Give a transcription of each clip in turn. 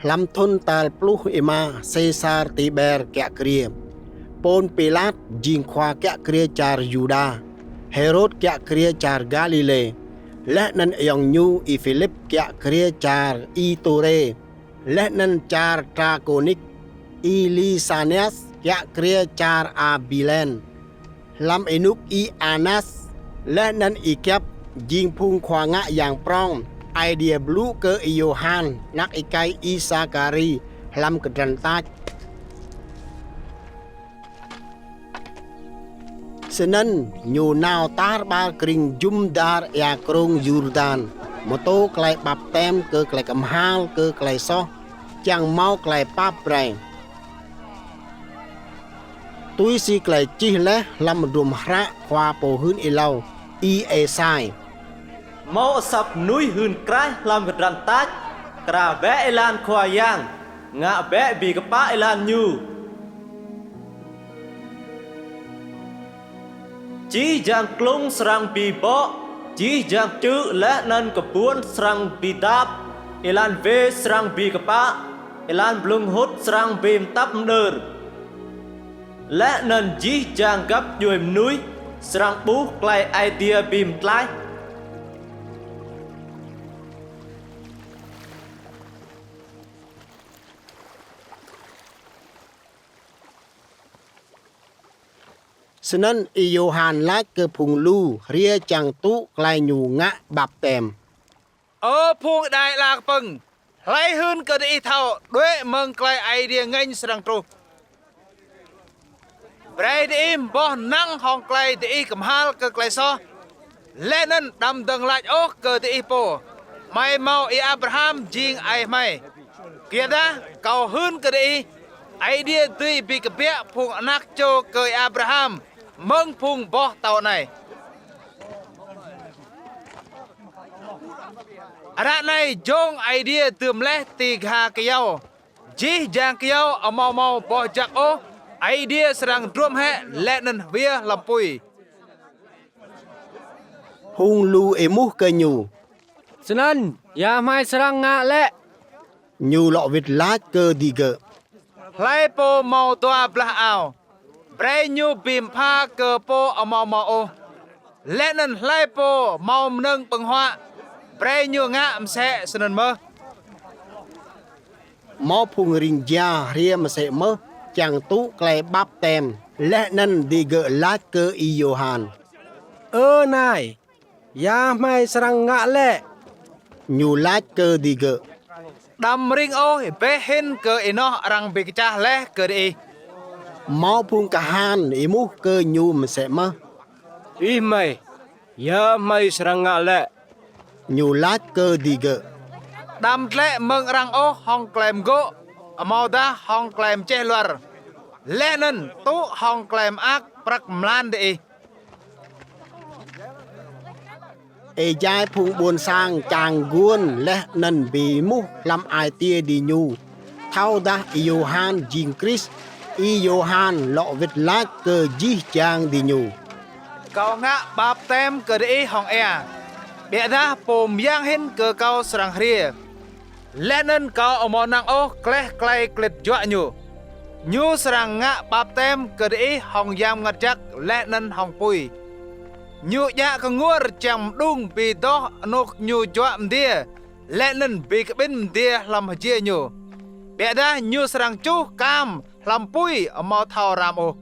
Lâm thôn tà pluh ima Caesar Tiber kẹa kria Pon Pilat jing khoa kẹa kria char Juda Herod kẹa kria char Galilee Lẽ nên yong nhu y Philip kẹa kria char Itore Lẽ nên char Traconic y Lysanias kẹa kria char Abilen Lâm enuk y Anas Lẽ nên y kẹp jing phung khoa ngã yang prong idea blue ke Johan nak ikai Isakari lam kedrantaj senen nyu nao tar ba kring jum dar ya krong Jordan moto klai bap tem ke klai kamhal ke klai so chang mau klai pap preng tui si klai chi le lam rum hra khoa po hun ilau i esai mau sập núi hưn cái làm cái rắn tát, cả vẽ elan khoa yang, ngã vẽ bị cái pa elan nhu. Chỉ giang klung serang bị bỏ, chỉ giang chữ lẽ nên cái buôn serang bị đáp, elan về serang bị cái pa, elan blung hút serang bị tấp nở. Lẽ nên chỉ giang gấp nhuộm núi, serang bú klai idea bìm klai. Senen i Johan lách ke phung lu ria chang tu klai nyu ngã bap tem phung đại lạc pừng lấy hơn cơ đi thao đuế mừng klai ai đi ngành sang tru bray đi bo năng hong klai đi cầm hal cơ klai so lẽ nên đâm đằng lại cơ đi po mai mau i Abraham jing ai mai kia đã cầu hơn cơ đi ai đi tùy bị cái bẹ phung anak cho cơ Abraham mừng phung bỏ tàu này Anak này jong idea tươm lẽ tiga kiau chỉ giang kiau mau mau bỏ giặc ô idea serang drum he lẽ nên vía làm pui hung lu emu ke nyu Senen ya mai serang ngạ lẽ nyu lọ vịt lách ke diga lai po mau toa blah ao bray nhu bìm pha cơ po mau mau ô lẽ nên lai po mau nâng bằng hoa bray nhu ngã sẽ senen mơ mau phung ring ja ria ma se mơ chang tu klai bap tem lẽ nên diga lách ke i Johan này ya mai serang ngạ lẽ nyu lách ke diga đam ring ô bé hin cơ ino răng bị cha lẽ cơ đi mau phung kahan emu ke nyu ma se mơ ih mai ya mai serang ngạ lẽ nyu lách ke diga đam lẽ mừng răng ô hong klem go mau da hong klem che luar lẽ nên tu hong klem ác prak mlan đi e jai phung buôn sang chang guôn lẽ nên bị mu lam ai tia đi nyu thao da i Johan jing Chris i Johan lọ vịt lách ke ji chang đi nyu kau ngã bap tem cơ đi hong e bịa ra pom yang hin cơ kau serang ria lẽ nên kau mau nang ô kleh klai klet jua nyu serang ngã bap tem cơ đi hong yam ngat jak lẽ nên hong pui nyu ya ka nguar cham dung bi do nok nyu jua dia lẽ nên bi ka bin dia lam haji nyu bịa ra nyu serang chu cam lam pui mau thao ram ô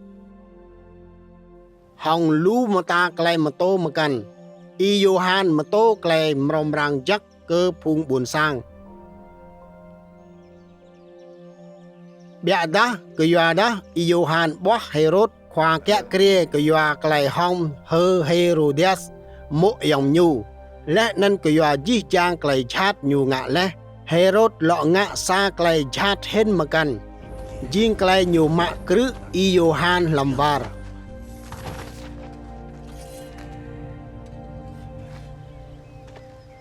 hong lu ma ta klai ma to ma kan i Johan ma to klai mrom rang jak ke phung buôn sang bịa da ke yua da i Johan bo Herod khoa kẹa kria ke yua klai hong hơ Herodias mo yong nyu lẽ nên ke yua ji chang klai chat nyu ngạ lẽ Herod lọ ngạ sa klai chat hen ma kan jing klai nyu ma kru i Johan lam var